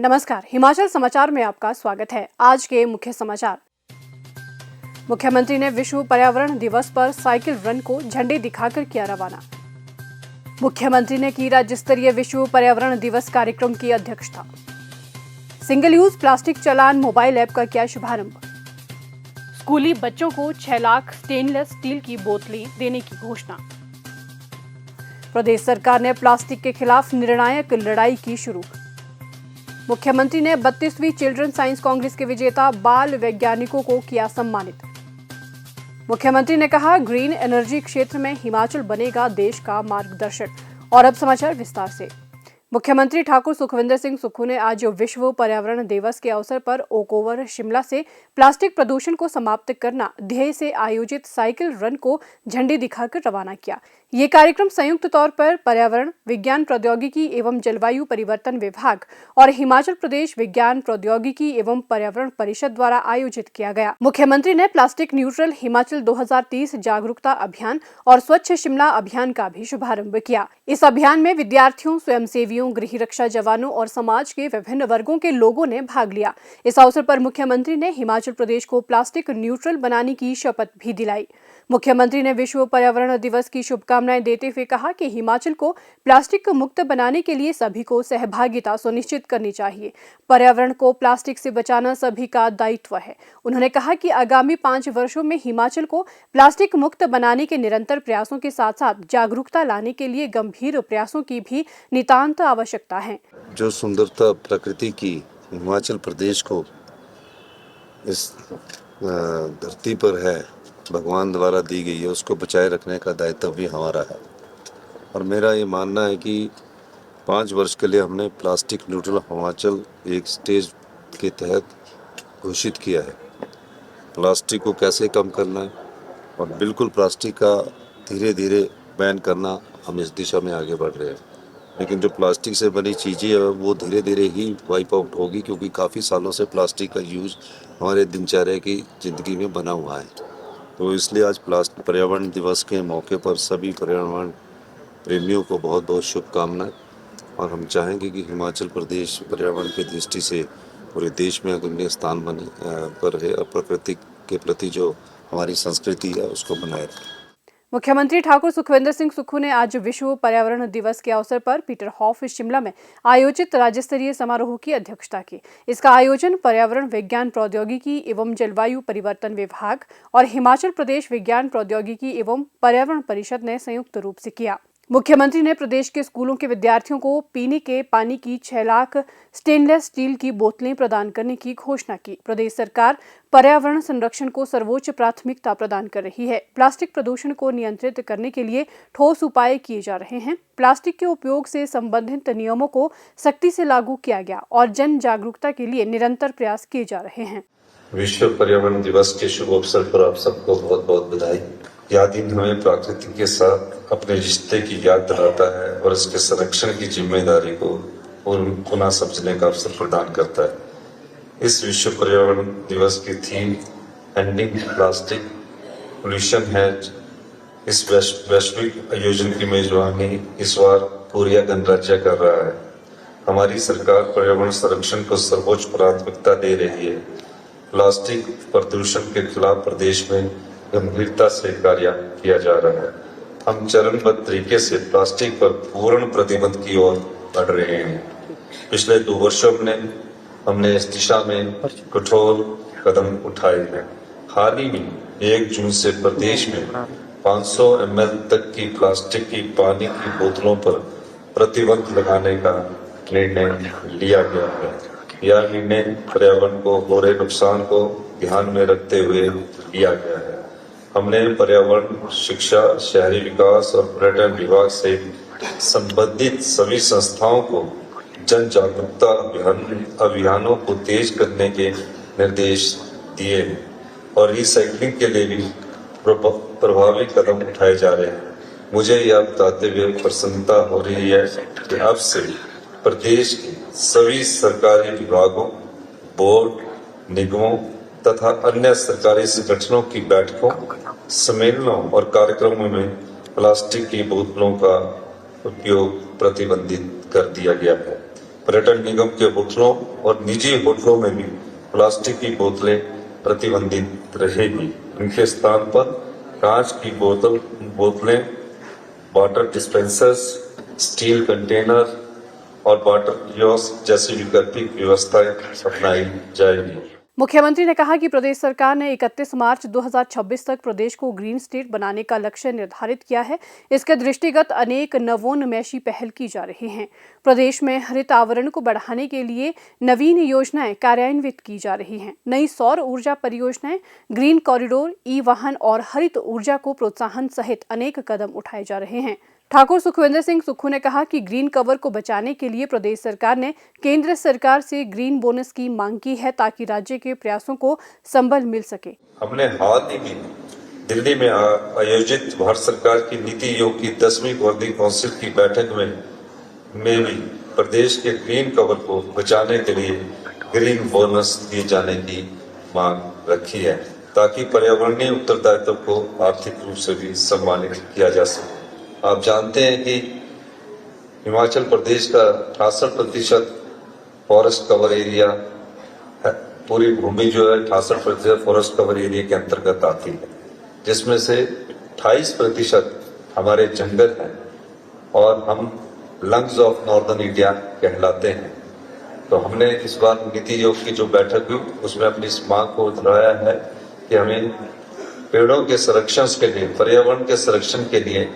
नमस्कार, हिमाचल समाचार में आपका स्वागत है। आज के मुख्य समाचार। मुख्यमंत्री ने विश्व पर्यावरण दिवस पर साइकिल रन को झंडी दिखाकर किया रवाना। मुख्यमंत्री ने की राज्य स्तरीय विश्व पर्यावरण दिवस कार्यक्रम की अध्यक्षता। सिंगल यूज प्लास्टिक चालान मोबाइल ऐप का किया शुभारंभ। स्कूली बच्चों को 6 लाख स्टेनलेस स्टील की बोतलें देने की घोषणा। प्रदेश सरकार ने प्लास्टिक के खिलाफ निर्णायक लड़ाई की शुरू। मुख्यमंत्री ने 32वीं चिल्ड्रन साइंस कांग्रेस के विजेता बाल वैज्ञानिकों को किया सम्मानित। मुख्यमंत्री ने कहा, ग्रीन एनर्जी क्षेत्र में हिमाचल बनेगा देश का मार्गदर्शक। और अब समाचार विस्तार से। मुख्यमंत्री ठाकुर सुखविंदर सिंह सुक्खू ने आज विश्व पर्यावरण दिवस के अवसर पर ओक ओवर शिमला से प्लास्टिक प्रदूषण को समाप्त करना ध्येय से आयोजित साइकिल रन को झंडी दिखाकर रवाना किया। ये कार्यक्रम संयुक्त तौर पर पर्यावरण, विज्ञान प्रौद्योगिकी एवं जलवायु परिवर्तन विभाग और हिमाचल प्रदेश विज्ञान प्रौद्योगिकी एवं पर्यावरण परिषद द्वारा आयोजित किया गया। मुख्यमंत्री ने प्लास्टिक न्यूट्रल हिमाचल 2030 जागरूकता अभियान और स्वच्छ शिमला अभियान का भी शुभारंभ किया। इस अभियान में विद्यार्थियों, स्वयंसेवियों, गृह रक्षा जवानों और समाज के विभिन्न वर्गों के लोगों ने भाग लिया। इस अवसर पर मुख्यमंत्री ने हिमाचल प्रदेश को प्लास्टिक न्यूट्रल बनाने की शपथ भी दिलाई। मुख्यमंत्री ने विश्व पर्यावरण दिवस की शुभकामनाएं देते हुए कहा कि हिमाचल को प्लास्टिक मुक्त बनाने के लिए सभी को सहभागिता सुनिश्चित करनी चाहिए। पर्यावरण को प्लास्टिक से बचाना सभी का दायित्व है। उन्होंने कहा कि आगामी 5 वर्षों में हिमाचल को प्लास्टिक मुक्त बनाने के निरंतर प्रयासों के साथ साथ जागरूकता लाने के लिए गंभीर प्रयासों की भी नितांत आवश्यकता है। जो सुंदरता प्रकृति की हिमाचल प्रदेश को इस धरती पर है, भगवान द्वारा दी गई है, उसको बचाए रखने का दायित्व भी हमारा है। और मेरा ये मानना है कि 5 वर्ष के लिए हमने प्लास्टिक न्यूट्रल हिमाचल एक स्टेज के तहत घोषित किया है। प्लास्टिक को कैसे कम करना है और बिल्कुल प्लास्टिक का धीरे धीरे बैन करना, हम इस दिशा में आगे बढ़ रहे हैं। लेकिन जो प्लास्टिक से बनी चीज़ें हैं वो धीरे धीरे ही वाइप आउट होगी, क्योंकि काफ़ी सालों से प्लास्टिक का यूज़ हमारे दिनचर्या की ज़िंदगी में बना हुआ है। तो इसलिए आज प्लास्टिक पर्यावरण दिवस के मौके पर सभी पर्यावरण प्रेमियों को बहुत बहुत शुभकामनाएं। और हम चाहेंगे कि हिमाचल प्रदेश पर्यावरण की दृष्टि से पूरे देश में अग्रणी स्थान बने पर है और प्रकृति के प्रति जो हमारी संस्कृति है उसको बनाए रखें। मुख्यमंत्री ठाकुर सुखविंदर सिंह सुक्खू ने आज विश्व पर्यावरण दिवस के अवसर पर पीटर हॉफ शिमला में आयोजित राज्य स्तरीय समारोह की अध्यक्षता की। इसका आयोजन पर्यावरण, विज्ञान प्रौद्योगिकी एवं जलवायु परिवर्तन विभाग और हिमाचल प्रदेश विज्ञान प्रौद्योगिकी एवं पर्यावरण परिषद ने संयुक्त रूप से किया। मुख्यमंत्री ने प्रदेश के स्कूलों के विद्यार्थियों को पीने के पानी की 6 लाख स्टेनलेस स्टील की बोतलें प्रदान करने की घोषणा की। प्रदेश सरकार पर्यावरण संरक्षण को सर्वोच्च प्राथमिकता प्रदान कर रही है। प्लास्टिक प्रदूषण को नियंत्रित करने के लिए ठोस उपाय किए जा रहे हैं। प्लास्टिक के उपयोग से संबंधित नियमों को सख्ती से लागू किया गया और जन जागरूकता के लिए निरंतर प्रयास किए जा रहे हैं। विश्व पर्यावरण दिवस के शुभ अवसर पर आप सबको बहुत बहुत बधाई। यह दिन हमें प्रकृति के साथ अपने रिश्ते की याद दिलाता है और इसके संरक्षण की जिम्मेदारी को पुनः समझने का अवसर प्रदान करता है। इस विश्व पर्यावरण दिवस की थीम एंडिंग प्लास्टिक पोल्यूशन है। इस वैश्विक आयोजन की मेजबानी इस बार कोरिया गणराज्य कर रहा है। हमारी सरकार पर्यावरण संरक्षण को सर्वोच्च प्राथमिकता दे रही है। प्लास्टिक प्रदूषण के खिलाफ प्रदेश में गंभीरता से कार्य किया जा रहा है। हम चरणबद्ध तरीके से प्लास्टिक पर पूर्ण प्रतिबंध की ओर बढ़ रहे हैं। पिछले 2 वर्षों में हमने इस दिशा में कठोर कदम उठाए हैं। हाल ही में 1 जून से प्रदेश में 500 ml तक की प्लास्टिक की पानी की बोतलों पर प्रतिबंध लगाने का निर्णय लिया गया है। यह निर्णय पर्यावरण को हो रहे नुकसान को ध्यान में रखते हुए लिया गया है। हमने पर्यावरण, शिक्षा, शहरी विकास और पर्यटन विभाग से संबंधित सभी संस्थाओं को जन जागरूकता अभियानों को तेज करने के निर्देश दिए हैं और रिसाइक्लिंग के लिए भी प्रभावी कदम उठाए जा रहे हैं। मुझे यह बताते हुए प्रसन्नता हो रही है कि अब से प्रदेश के सभी सरकारी विभागों, बोर्ड, निगमों तथा अन्य सरकारी संगठनों की बैठकों, सम्मेलनों और कार्यक्रमों में प्लास्टिक की बोतलों का उपयोग प्रतिबंधित कर दिया गया है। पर्यटन निगम के होटलों और निजी होटलों में भी प्लास्टिक की बोतलें प्रतिबंधित रहेगी। इनके स्थान पर कांच की बोतलें, वाटर डिस्पेंसर्स, स्टील कंटेनर और वाटर कियोस्क जैसी वैकल्पिक व्यवस्थाएं अपनाई जाएगी। मुख्यमंत्री ने कहा कि प्रदेश सरकार ने 31 मार्च 2026 तक प्रदेश को ग्रीन स्टेट बनाने का लक्ष्य निर्धारित किया है। इसके दृष्टिगत अनेक नवोन्मेषी पहल की जा रही हैं। प्रदेश में हरित आवरण को बढ़ाने के लिए नवीन योजनाएं कार्यान्वित की जा रही हैं। नई सौर ऊर्जा परियोजनाएं, ग्रीन कॉरिडोर, ई वाहन और हरित ऊर्जा को प्रोत्साहन सहित अनेक कदम उठाए जा रहे हैं। ठाकुर सुखविंदर सिंह सुक्खू ने कहा कि ग्रीन कवर को बचाने के लिए प्रदेश सरकार ने केंद्र सरकार से ग्रीन बोनस की मांग की है ताकि राज्य के प्रयासों को संबल मिल सके। हमने हाल ही में दिल्ली में आयोजित भारत सरकार की नीति आयोग की 10वीं वर्किंग काउंसिल की बैठक में भी प्रदेश के ग्रीन कवर को बचाने के लिए ग्रीन बोनस दिए जाने की मांग रखी है ताकि पर्यावरणीय उत्तरदायित्व को आर्थिक रूप से भी सम्मानित किया जा सके। आप जानते हैं कि हिमाचल प्रदेश का 68% फॉरेस्ट कवर एरिया है। पूरी भूमि जो है 68% फॉरेस्ट कवर एरिया के अंतर्गत आती है, जिसमें से 28% हमारे जंगल हैं और हम लंग्स ऑफ नॉर्दर्न इंडिया कहलाते हैं। तो हमने इस बार नीति आयोग की जो बैठक हुई उसमें अपनी इस मांग को दोहराया है कि हमें पेड़ों के संरक्षण के लिए, पर्यावरण के संरक्षण के लिए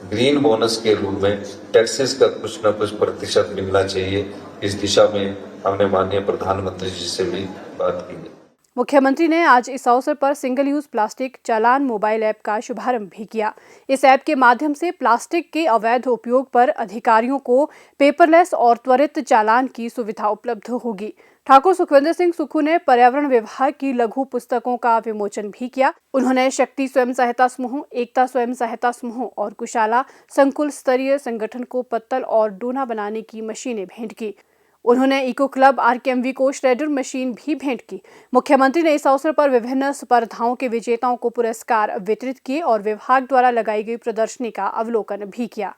ग्रीन बोनस के रूप में टैक्सेस का कुछ न कुछ प्रतिशत मिलना चाहिए। इस दिशा में हमने माननीय प्रधानमंत्री जी से भी बात की है। मुख्यमंत्री ने आज इस अवसर पर सिंगल यूज प्लास्टिक चालान मोबाइल ऐप का शुभारंभ भी किया। इस ऐप के माध्यम से प्लास्टिक के अवैध उपयोग पर अधिकारियों को पेपरलेस और त्वरित चालान की सुविधा उपलब्ध होगी। ठाकुर सुखविंदर सिंह सुक्खू ने पर्यावरण विभाग की लघु पुस्तकों का विमोचन भी किया। उन्होंने शक्ति स्वयं सहायता समूह, एकता स्वयं सहायता समूह और कुशाला संकुल स्तरीय संगठन को पत्तल और डोना बनाने की मशीनें भेंट की। उन्होंने इको क्लब RKMV को श्रेडर मशीन भी भेंट की। मुख्यमंत्री ने इस अवसर पर विभिन्न स्पर्धाओं के विजेताओं को पुरस्कार वितरित किए और विभाग द्वारा लगाई गई प्रदर्शनी का अवलोकन भी किया।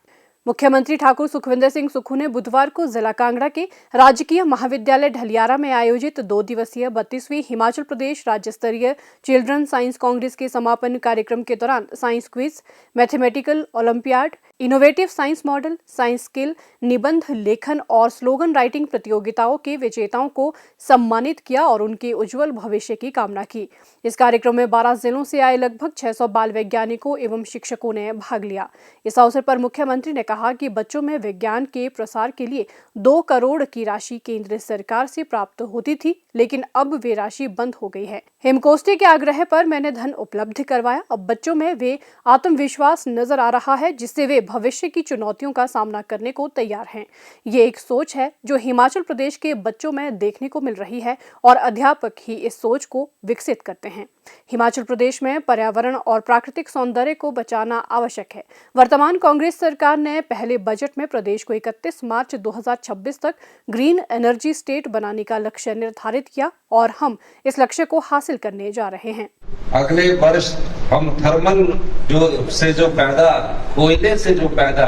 मुख्यमंत्री ठाकुर सुखविंदर सिंह सुक्खू ने बुधवार को जिला कांगड़ा के राजकीय महाविद्यालय ढलियारा में आयोजित 2 दिवसीय 32वीं हिमाचल प्रदेश राज्य स्तरीय चिल्ड्रन साइंस कांग्रेस के समापन कार्यक्रम के दौरान science quiz, mathematical olympiad, innovative science model, science skill, निबंध लेखन और स्लोगन राइटिंग प्रतियोगिताओं के विजेताओं को सम्मानित किया और उनके उज्जवल भविष्य की कामना की। इस कार्यक्रम में 12 जिलों से आए लगभग 600 बाल वैज्ञानिकों एवं शिक्षकों ने भाग लिया। इस अवसर पर मुख्यमंत्री ने कहा कि बच्चों में विज्ञान के प्रसार के लिए 2 करोड़ की राशि केंद्र सरकार से प्राप्त होती थी, लेकिन अब वे राशि बंद हो गई है। हेमकोष्टी के आग्रह पर मैंने धन उपलब्ध करवाया। अब बच्चों में वे आत्मविश्वास नजर आ रहा है जिससे वे भविष्य की चुनौतियों का सामना करने को तैयार हैं। ये एक सोच है जो हिमाचल प्रदेश के बच्चों में देखने को मिल रही है और अध्यापक ही इस सोच को विकसित करते हैं। हिमाचल प्रदेश में पर्यावरण और प्राकृतिक सौंदर्य को बचाना आवश्यक है। वर्तमान कांग्रेस सरकार ने पहले बजट में प्रदेश को 31 मार्च 2026 तक ग्रीन एनर्जी स्टेट बनाने का लक्ष्य निर्धारित किया और हम इस लक्ष्य को हासिल करने जा रहे हैं। अगले वर्ष हम थर्मल जो पैदा कोयले से जो पैदा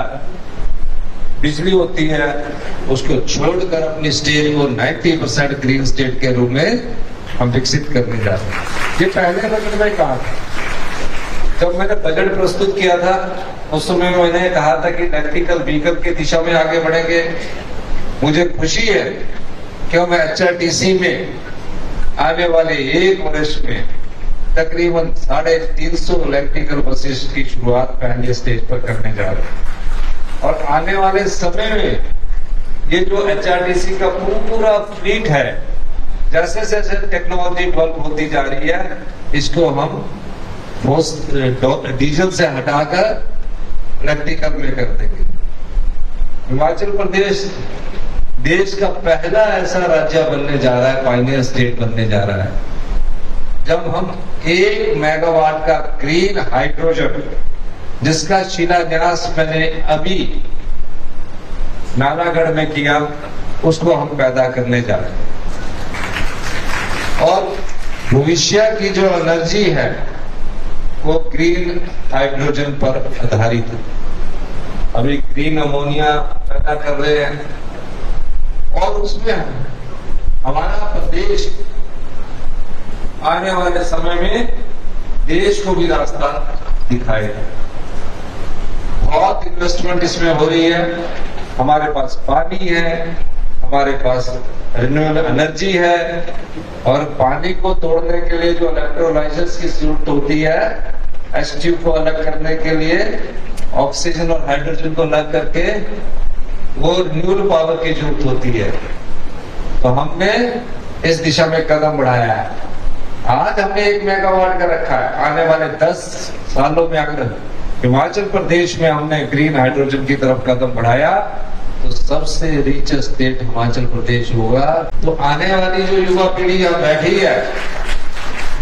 बिजली होती है उसको छोड़कर अपनी स्टेट को 90% ग्रीन स्टेट के रूप में हम विकसित करने जा रहे हैं। ये पहले बजट में कहा था। जब मैंने बजट प्रस्तुत किया था उस समय मैंने कहा था कि इलेक्ट्रिकल व्हीकल की दिशा में आगे बढ़ेंगे। मुझे खुशी है कि हम HRTC में आने वाले 1 वर्ष में तकरीबन 350 इलेक्ट्रिकल बसेस की शुरुआत पहले स्टेज पर करने जा रहे हैं और आने वाले समय में ये जो HRTC का पूरा फ्लीट है, जैसे जैसे टेक्नोलॉजी डेवलप होती जा रही है, इसको हम डीजल से हटाकर इलेक्ट्रिकल में कर देंगे। हिमाचल प्रदेश देश का पहला ऐसा राज्य बनने जा रहा है, पायनियर स्टेट बनने जा रहा है, जब हम 1 मेगावाट का ग्रीन हाइड्रोजन, जिसका शिलान्यास मैंने अभी नालागढ़ में किया, उसको हम पैदा करने जा रहे हैं। और भविष्य की जो एनर्जी है वो ग्रीन हाइड्रोजन पर आधारित है। अभी ग्रीन अमोनिया पैदा कर रहे हैं, और उसमें हमारा प्रदेश आने वाले समय में देश को भी रास्ता दिखाएगा। बहुत इन्वेस्टमेंट इसमें हो रही है। हमारे पास पानी है, हमारे पास रिन्यूएबल एनर्जी है, और पानी को तोड़ने के लिए जो इलेक्ट्रोलाइजर्स की जरूरत होती है, H2 को अलग करने के लिए ऑक्सीजन और हाइड्रोजन को अलग करके वो रिन्यूएबल पावर की जरूरत होती है। तो हमने इस दिशा में कदम बढ़ाया है। आज हमने 1 मेगावाट का रखा है। आने वाले 10 सालों में अगर हिमाचल प्रदेश में हमने ग्रीन हाइड्रोजन की तरफ कदम बढ़ाया तो सबसे रिचेस्ट स्टेट हिमाचल प्रदेश होगा। तो आने वाली जो युवा पीढ़ी यहाँ बैठी है,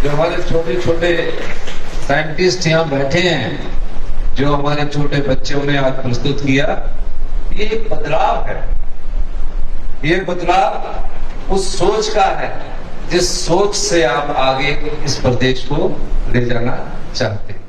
जो हमारे छोटे छोटे साइंटिस्ट यहाँ बैठे हैं, जो हमारे छोटे बच्चों ने आज प्रस्तुत किया, ये एक बदलाव है। ये बदलाव उस सोच का है जिस सोच से आप आगे इस प्रदेश को ले जाना चाहते हैं।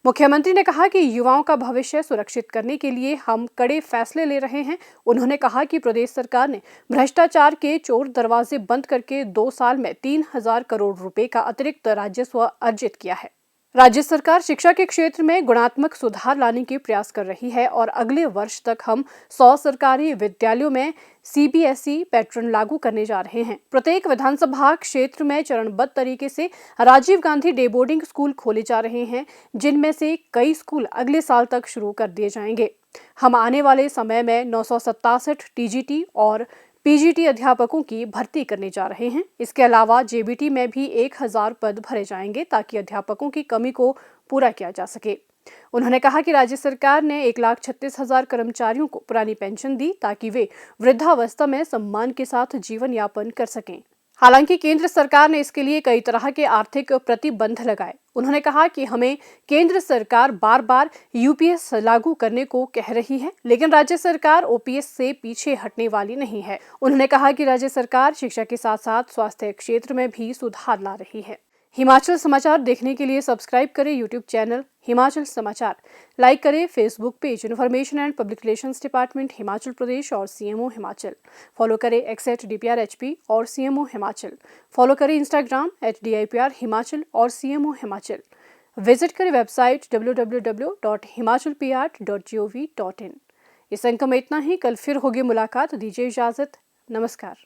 मुख्यमंत्री ने कहा कि युवाओं का भविष्य सुरक्षित करने के लिए हम कड़े फैसले ले रहे हैं। उन्होंने कहा कि प्रदेश सरकार ने भ्रष्टाचार के चोर दरवाजे बंद करके 2 साल में 3000 करोड़ रुपए का अतिरिक्त राजस्व अर्जित किया है। राज्य सरकार शिक्षा के क्षेत्र में गुणात्मक सुधार लाने के प्रयास कर रही है और अगले वर्ष तक हम 100 सरकारी विद्यालयों में CBSE पैटर्न लागू करने जा रहे हैं। प्रत्येक विधानसभा क्षेत्र में चरणबद्ध तरीके से Rajiv Gandhi day boarding school खोले जा रहे हैं, जिनमें से कई स्कूल अगले साल तक शुरू कर दिए जाएंगे। हम आने वाले समय में 967 TGT और PGT अध्यापकों की भर्ती करने जा रहे हैं। इसके अलावा JBT में भी 1000 पद भरे जाएंगे ताकि अध्यापकों की कमी को पूरा किया जा सके। उन्होंने कहा कि राज्य सरकार ने 1,36,000 कर्मचारियों को पुरानी पेंशन दी ताकि वे वृद्धावस्था में सम्मान के साथ जीवन यापन कर सकें। हालांकि केंद्र सरकार ने इसके लिए कई तरह के आर्थिक प्रतिबंध लगाए। उन्होंने कहा कि हमें केंद्र सरकार बार बार UPS लागू करने को कह रही है, लेकिन राज्य सरकार OPS से पीछे हटने वाली नहीं है। उन्होंने कहा कि राज्य सरकार शिक्षा के साथ साथ स्वास्थ्य क्षेत्र में भी सुधार ला रही है। हिमाचल समाचार देखने के लिए सब्सक्राइब करें YouTube चैनल हिमाचल समाचार, लाइक करें Facebook page information and public relations department Himachal Pradesh और CMO हिमाचल, फॉलो करें X @DPRHP और CMO हिमाचल, फॉलो करें Instagram @DIPR हिमाचल और CMO हिमाचल, विजिट करें वेबसाइट www.himachalpr.gov.in। इस अंक में इतना ही। कल फिर होगी मुलाकात। दीजिए इजाजत। नमस्कार।